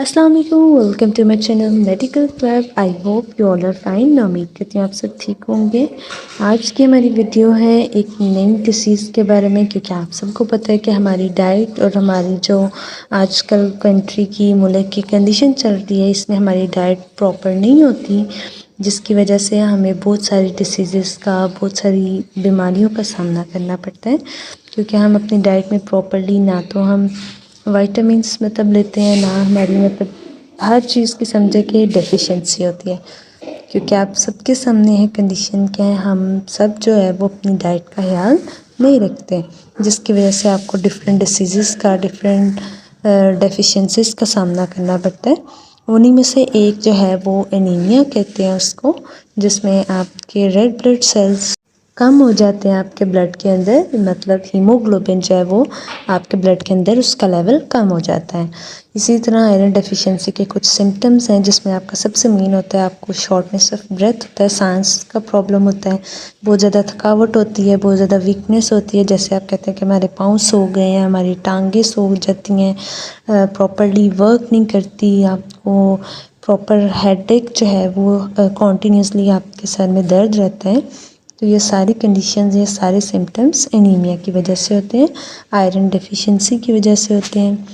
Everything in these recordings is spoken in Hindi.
अस्सलाम वालेकुम, welcome to my channel medical club. I hope you all are fine. उम्मीद करती हूँ आप सब ठीक होंगे। आज की हमारी वीडियो है एक नई डिसीज़ के बारे में, क्योंकि आप सबको पता है कि हमारी डाइट और हमारी जो आजकल कंट्री की मुल्क की कंडीशन चल रही है, इसमें हमारी डाइट प्रॉपर नहीं होती, जिसकी वजह से हमें बहुत सारी डिसीज़ का, बहुत सारी बीमारियों का सामना करना पड़ता है। क्योंकि हम अपनी डाइट में प्रॉपरली ना तो हम विटामिन्स मतलब लेते हैं, ना हमारी मतलब हर चीज़ की समझे कि डेफिशिएंसी होती है। क्योंकि आप सबके सामने है कंडीशन क्या है, हम सब जो है वो अपनी डाइट का ख्याल नहीं रखते, जिसकी वजह से आपको डिफरेंट डिसीज़ का, डिफरेंट डेफिशिएंसीज का सामना करना पड़ता है। उन्हीं में से एक जो है वो एनीमिया कहते हैं उसको, जिसमें आपके रेड ब्लड सेल्स कम हो जाते हैं आपके ब्लड के अंदर, मतलब हीमोग्लोबिन जो है वो आपके ब्लड के अंदर उसका लेवल कम हो जाता है। इसी तरह आयरन डेफिशिएंसी के कुछ सिम्टम्स हैं, जिसमें आपका सबसे मेन होता है आपको शॉर्टनेस ऑफ ब्रेथ होता है, सांस का प्रॉब्लम होता है, बहुत ज़्यादा थकावट होती है, बहुत ज़्यादा वीकनेस होती है। जैसे आप कहते हैं कि हमारे पाँव सो गए हैं, हमारी टांगें सो जाती हैं, प्रॉपरली वर्क नहीं करती, आपको प्रॉपर हेडेक जो है वो कॉन्टीन्यूसली आपके सर में दर्द रहता है। तो ये सारी कंडीशंस, ये सारे सिम्टम्स एनीमिया की वजह से होते हैं, आयरन डेफिशिएंसी की वजह से होते हैं।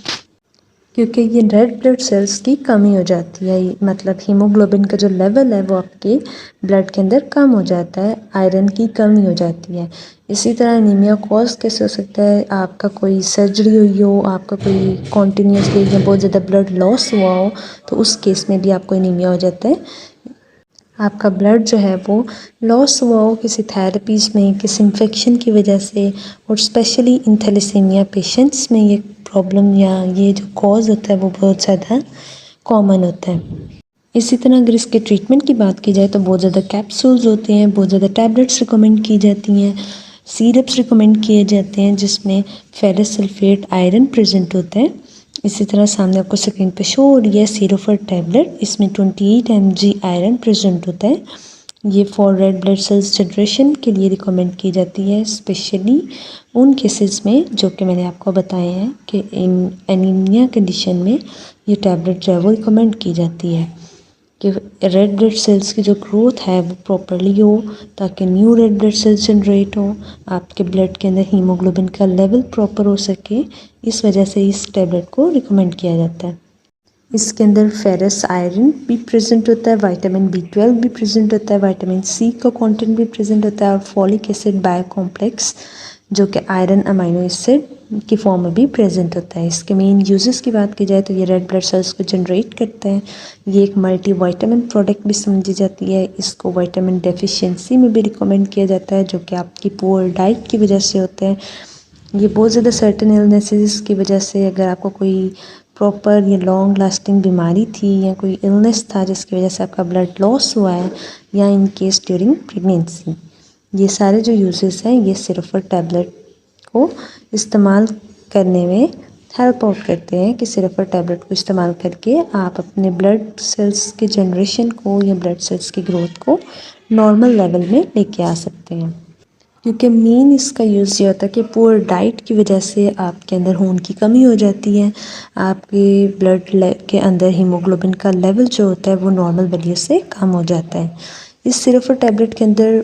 क्योंकि ये रेड ब्लड सेल्स की कमी हो जाती है, मतलब हीमोग्लोबिन का जो लेवल है वो आपके ब्लड के अंदर कम हो जाता है, आयरन की कमी हो जाती है। इसी तरह एनीमिया कॉज कैसे हो सकता है, आपका कोई सर्जरी हुई हो, आपका कोई कॉन्टीन्यूसली या बहुत ज़्यादा ब्लड लॉस हुआ हो, तो उस केस में भी आपको एनीमिया हो जाता है। आपका ब्लड जो है वो लॉस हुआ हो किसी थेरेपीज़ में, किसी इन्फेक्शन की वजह से, और स्पेशली इन थैलेसीमिया पेशेंट्स में ये प्रॉब्लम या ये जो कॉज होता है वो बहुत ज़्यादा कॉमन होता है। इसी तरह अगर इसके ट्रीटमेंट की बात की जाए तो बहुत ज़्यादा कैप्सूल्स होते हैं, बहुत ज़्यादा टैबलेट्स रिकमेंड की जाती हैं, सिरप्स रिकमेंड किए जाते हैं जिसमें फेरस सल्फेट आयरन प्रेजेंट होता है। इसी तरह सामने आपको स्क्रीन पे शो हो रही है सीरोफर टैबलेट, इसमें 28 mg आयरन प्रेजेंट होता है। ये for red blood cells generation के लिए रिकमेंड की जाती है, स्पेशली उन केसेस में जो कि मैंने आपको बताए हैं कि इन एनीमिया कंडीशन में ये टैबलेट जो है वो रिकमेंड की जाती है कि रेड ब्लड सेल्स की जो ग्रोथ है वो प्रॉपरली हो, ताकि new red blood cells generate हो, आपके ब्लड के अंदर हीमोग्लोबिन का लेवल प्रॉपर हो सके। इस वजह से इस टैबलेट को रिकमेंड किया जाता है। इसके अंदर फेरस आयरन भी प्रेजेंट होता है, विटामिन B12 भी प्रेजेंट होता है, विटामिन C का कंटेंट भी प्रेजेंट होता है, और फॉलिक एसिड बायोकॉम्प्लेक्स जो कि आयरन अमाइनो एसिड की फॉर्म में भी प्रेजेंट होता है। इसके मेन यूजेस की बात की जाए तो ये रेड ब्लड सेल्स को जनरेट करता है, ये एक मल्टी विटामिन प्रोडक्ट भी समझी जाती है, इसको विटामिन डेफिशिएंसी में भी रिकमेंड किया जाता है जो कि आपकी पुअर डाइट की वजह से होता है। ये बहुत ज़्यादा सर्टेन इलनेसेस की वजह से, अगर आपको कोई प्रॉपर या लॉन्ग लास्टिंग बीमारी थी या कोई इलनेस था जिसकी वजह से आपका ब्लड लॉस हुआ है, या इन केस ड्यूरिंग प्रेगनेंसी, ये सारे जो यूजेस हैं ये सिर्फ टैबलेट को इस्तेमाल करने में हेल्प आउट करते हैं कि सिर्फ टैबलेट को इस्तेमाल करके आप अपने ब्लड सेल्स के जनरेशन को या ब्लड सेल्स की ग्रोथ को नॉर्मल लेवल में लेके आ सकते हैं। क्योंकि मेन इसका यूज़ ये होता है कि पुअर डाइट की वजह से आपके अंदर खून की कमी हो जाती है, आपके ब्लड के अंदर हीमोग्लोबिन का लेवल जो होता है वो नॉर्मल वैल्यू से कम हो जाता है। इस सिर्फ टैबलेट के अंदर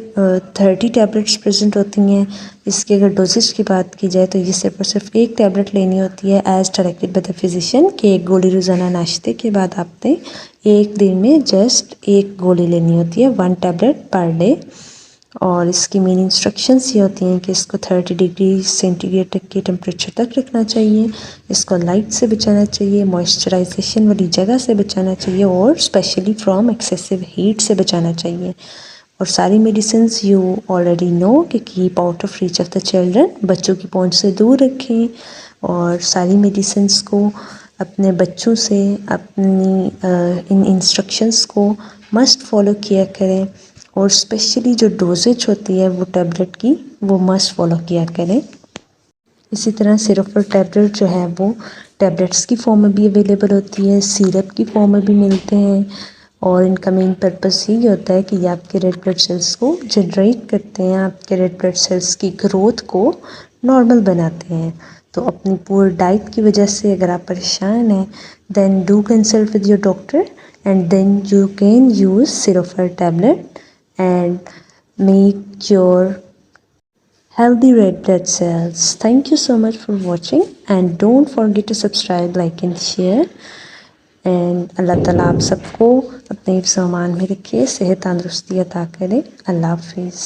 30 टैबलेट्स प्रेजेंट होती हैं। इसके अगर डोजेज की बात की जाए तो ये सिर्फ और सिर्फ एक टैबलेट लेनी होती है as directed by the physician, कि एक गोली रोज़ाना नाश्ते के बाद आपने एक दिन में जस्ट एक गोली लेनी होती है, 1 टैबलेट पर डे। और इसकी मेन इंस्ट्रक्शंस ये होती हैं कि इसको 30 डिग्री सेंटीग्रेड तक के टेम्परेचर तक रखना चाहिए, इसको लाइट से बचाना चाहिए, मॉइस्चराइजेशन वाली जगह से बचाना चाहिए, और स्पेशली फ्रॉम एक्सेसिव हीट से बचाना चाहिए। और सारी मेडिसिन यू ऑलरेडी नो कि keep out of reach of the children, बच्चों की पहुंच से दूर रखें, और सारी मेडिसिन को अपने बच्चों से अपनी इन इंस्ट्रक्शंस को मस्ट फॉलो किया करें, और स्पेशली जो डोजेज होती है वो टैबलेट की वो मस्ट फॉलो किया करें। इसी तरह सिरप और टैबलेट जो है वो टैबलेट्स की फॉर्म में भी अवेलेबल होती है, सिरप की फॉर्म में भी मिलते हैं, और इनका मेन पर्पस यही होता है कि ये आपके रेड ब्लड सेल्स को जनरेट करते हैं, आपके रेड ब्लड सेल्स की ग्रोथ को नॉर्मल बनाते हैं। तो अपनी पुअर डाइट की वजह से अगर आप परेशान हैं, then do consult with your doctor and then you can use सिरोफर tablet and make your healthy red blood cells. Thank you so much for watching and don't forget to subscribe, like and share. And अल्लाह ताला आप सबको अपने सामान में रखे, सेहत तंदुरुस्ती अता करे। अल्लाह हाफिज़।